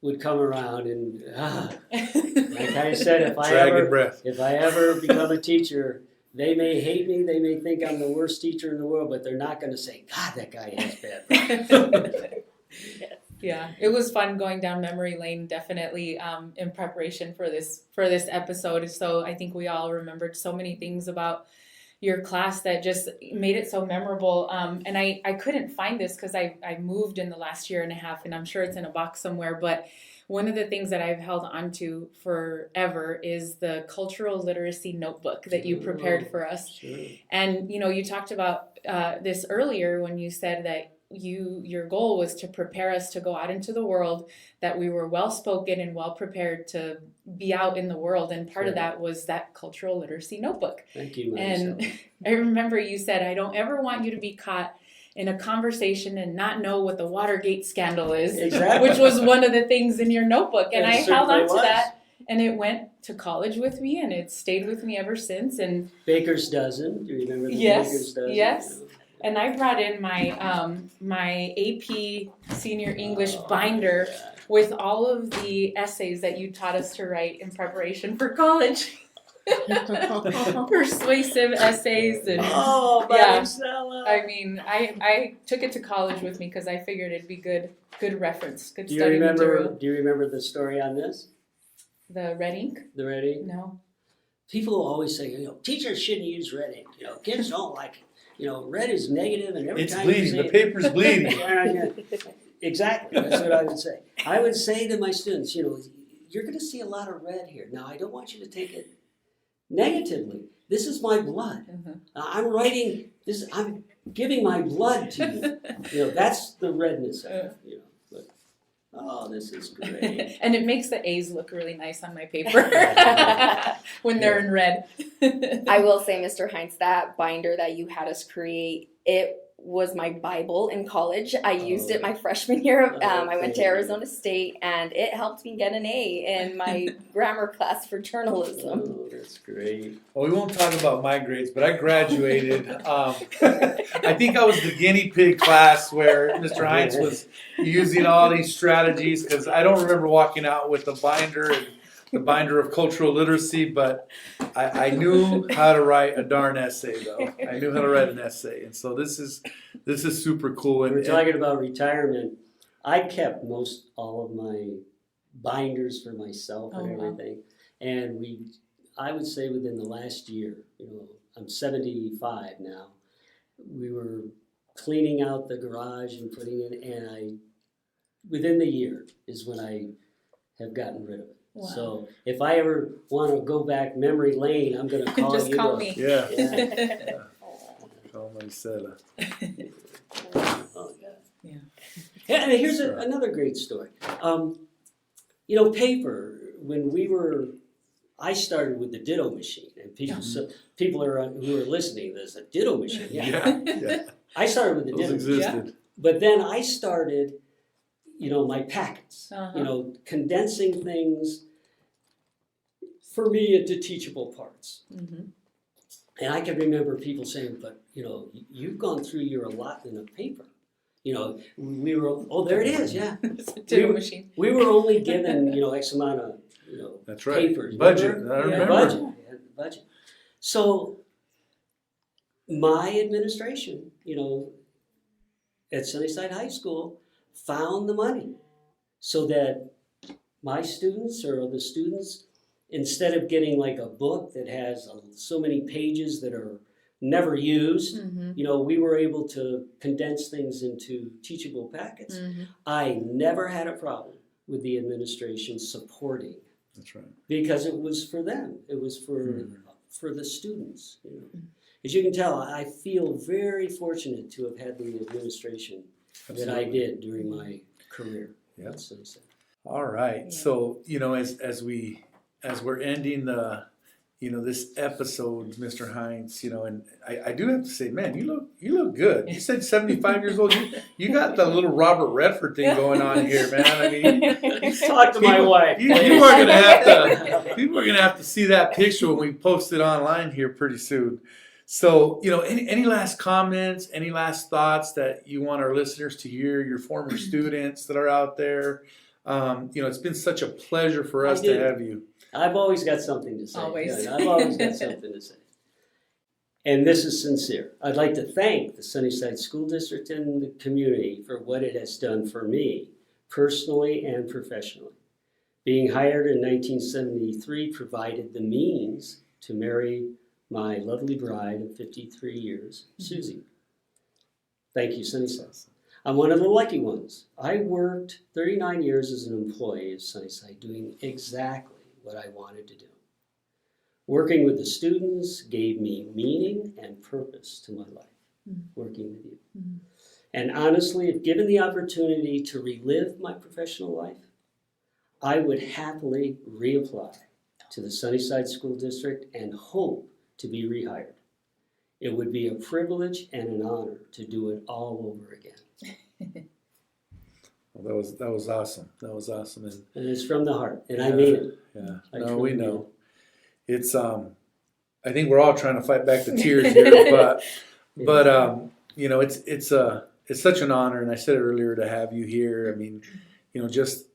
would come around and like I said, if I ever become a teacher, they may hate me, they may think I'm the worst teacher in the world, but they're not going to say, God, that guy has bad breath. Yeah, it was fun going down memory lane, definitely, in preparation for this episode. So I think we all remembered so many things about your class that just made it so memorable. And I couldn't find this because I moved in the last year and a half, and I'm sure it's in a box somewhere. But one of the things that I've held on to forever is the cultural literacy notebook that you prepared for us. Sure. And, you talked about this earlier when you said that your goal was to prepare us to go out into the world, that we were well spoken and well prepared to be out in the world, and part of that was that cultural literacy notebook. Thank you, Marisela. And I remember you said, I don't ever want you to be caught in a conversation and not know what the Watergate scandal is, Exactly. which was one of the things in your notebook. And It I held certainly on to was. that, and it went to college with me, and it's stayed with me ever since. And Baker's dozen. Do you remember the Yes, Baker's dozen? yes. You know? and I brought in my AP Senior English binder with all of the essays that you taught us to write in preparation for college. Persuasive essays and Oh, yeah. Marisela. I mean, I took it to college with me because I figured it'd be good reference, good Do you study remember? material. Do you remember the story on this? The red ink? The red ink? No. People always say, teachers shouldn't use red ink. Kids don't like it. Red is negative, and every It's time bleeding. you say The paper's bleeding. Yeah. Exactly. That's what I would say. I would say to my students, you're going to see a lot of red here. Now, I don't want you to take it negatively. This is my blood. Mhm. I'm writing this. I'm giving my blood to you. That's the redness of it. But this is great. And it makes the A's look really nice on my paper when they're in red. I will say, Mr. Heintz, that binder that you had us create, it was my Bible in college. I used it my freshman year. I went to Arizona State, and it helped me get an A in my grammar class for journalism. Oh, that's great. Well, we won't talk about my grades, but I graduated. I think I was the guinea pig class where Mr. Heintz was using all these strategies, because I don't remember walking out with the binder and the binder of cultural literacy, but I knew how to write a darn essay, though. I knew how to write an essay, and so this is super cool. We're And talking about retirement. I kept all of my binders for myself and Oh, wow. everything. And I would say within the last year, I'm 75 now, we were cleaning out the garage and putting in, and within the year is when I have gotten rid of it. Wow. So if I ever want to go back memory lane, I'm going to call Just you. call me. yeah, Yeah. call Marisela. Oh, God. Yeah. And here's another great story. Paper, I started with the ditto machine, and people who are listening, there's a ditto machine. Yeah. I started with the Those ditto machine. existed. But then I started, my packets, Uh-huh. condensing things for me into teachable parts. Mhm. And I can remember people saying, but, you've gone through your allotment of paper. We were, there it is, yeah. It's a ditto machine. We were only given, X amount of, That's right. papers. Budget. Remember? I Yeah, remember. budget. We had the budget. So my administration, at Sunnyside High School found the money so that my students or the students, instead of getting like a book that has so many pages that are never used, Mhm. we were able to condense things into teachable packets. Mhm. I never had a problem with the administration supporting, That's right. because it was for them. It was for the students. As you can tell, I feel very fortunate to have had the administration that I Absolutely. did during my career. Yeah. at Sunnyside. All right. Yeah. So, as we're ending this episode, Mr. Heintz, and I do have to say, man, you look good. You said 75 years old. You got the little Robert Redford thing going on here, man. I mean, Talk to my wife. you are gonna have to. People are gonna have to see that picture when we post it online here pretty soon. So, any last comments, any last thoughts that you want our listeners to hear, your former students that are out there? It's been such a pleasure for us to have you. I've always got something to say. Always. Yeah, I've always got something to say. And this is sincere. I'd like to thank the Sunnyside School District and the community for what it has done for me, personally and professionally. Being hired in 1973 provided the means to marry my lovely bride of 53 years, Susie. Thank you, Sunnyside. I'm one of the lucky ones. I worked 39 years as an employee of Sunnyside doing exactly what I wanted to do. Working with the students gave me meaning and purpose to my life, working with you. Mhm. And honestly, if given the opportunity to relive my professional life, I would happily reapply to the Sunnyside School District and hope to be rehired. It would be a privilege and an honor to do it all over again. Well, that was awesome. That was awesome. And it's from the heart, and I mean it. Yeah. I No, truly we mean know. It's I think we're all trying to fight back the tears here, but you know, it's such an honor, and I said it earlier, to have you here. I mean, you know, just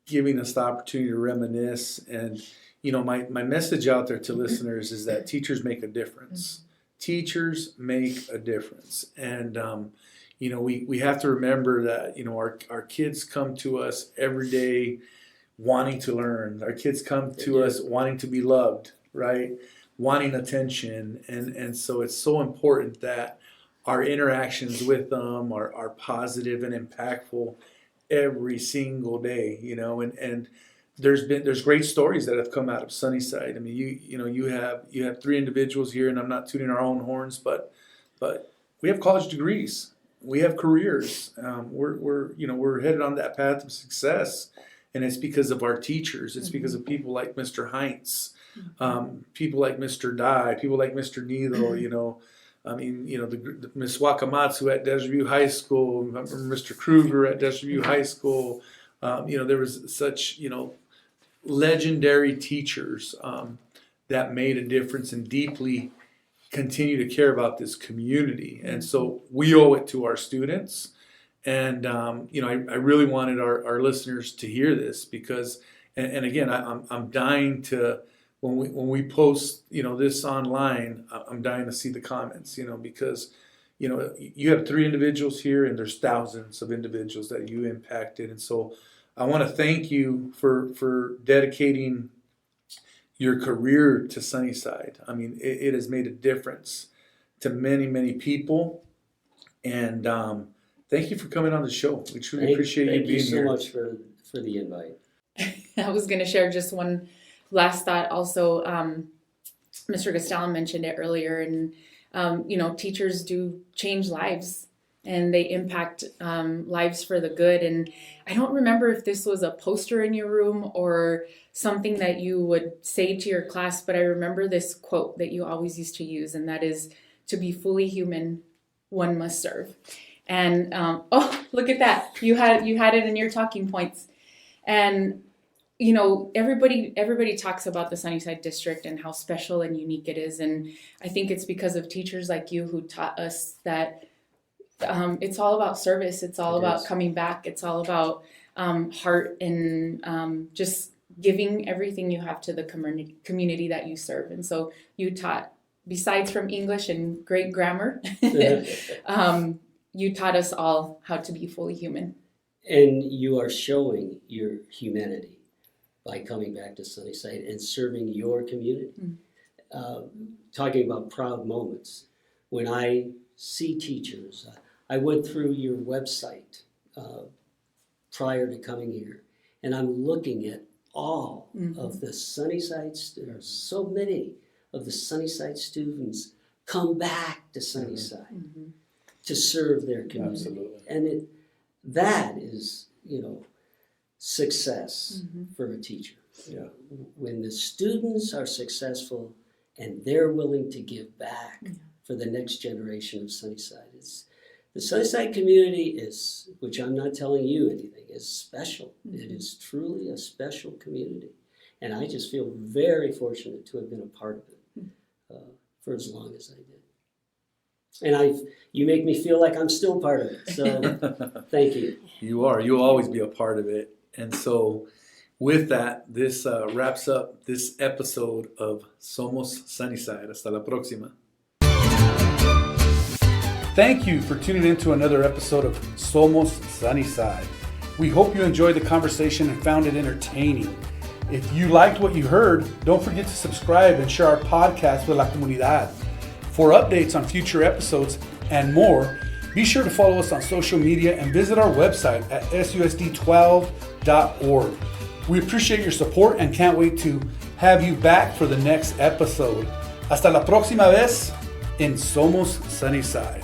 giving us the opportunity to reminisce. And you know, my message out there to listeners is that teachers make a difference. Teachers make a difference. And you know, we have to remember that, you know, our kids come to us every day wanting to learn. Our kids come to us wanting to be loved, right? Wanting attention. And so it's so important that our interactions with them are positive and impactful every single day, you know. And there's great stories that have come out of Sunnyside. I mean, you have 3 individuals here, and I'm not tooting our own horns, but we have college degrees. We have careers. We're headed on that path of success, and it's because of our teachers. It's because of people like Mr. Heintz, people like Mr. Dye, people like Mr. Needle. You know, I mean, you know, the Miss Wakamatsu at Desert View High School, Mr. Kruger at Desert View High School. You know, there was such, you know, legendary teachers that made a difference and deeply continue to care about this community. And so we owe it to our students. And, you know, I really wanted our listeners to hear this because, and again, I'm dying to, when we post, you know, this online, I'm dying to see the comments, you know, because, you know, you have 3 individuals here and there's thousands of individuals that you impacted. And so I want to thank you for dedicating your career to Sunnyside. I mean, it has made a difference to many, many people. And thank you for coming on the show. We truly appreciate you being here. Thank you so much for the invite. I was going to share just one last thought also. Mr. Gastelum mentioned it earlier, and you know, teachers do change lives and they impact lives for the good. And I don't remember if this was a poster in your room or something that you would say to your class, but I remember this quote that you always used to use, and that is, "To be fully human, one must serve." And oh, look at that! You had it in your talking points. And you know, everybody talks about the Sunnyside District and how special and unique it is, and I think it's because of teachers like you who taught us that it's all about service. It's all about coming back. It's all about heart and just giving everything you have to the community that you serve. And so you taught, besides from English and great grammar, you taught us all how to be fully human. And you are showing your humanity by coming back to Sunnyside and serving your community. Talking about proud moments. When I see teachers, I went through your website prior to coming here, and I'm looking at all of the Sunnyside students. So many of the Sunnyside students come back to Sunnyside to serve their community. Absolutely. And that is, you know, success for a teacher. Yeah. When the students are successful and they're willing to give back for the next generation of Sunnyside. The Sunnyside community is, which I'm not telling you anything, is special. It is truly a special community. And I just feel very fortunate to have been a part of it for as long as I did. And you make me feel like I'm still part of it. So thank you. You are. You'll always be a part of it. And so with that, this wraps up this episode of Somos Sunnyside. Hasta la próxima. Thank you for tuning in to another episode of Somos Sunnyside. We hope you enjoyed the conversation and found it entertaining. If you liked what you heard, don't forget to subscribe and share our podcast with la comunidad. For updates on future episodes and more, be sure to follow us on social media and visit our website at susd12.org. We appreciate your support and can't wait to have you back for the next episode. Hasta la próxima vez en Somos Sunnyside.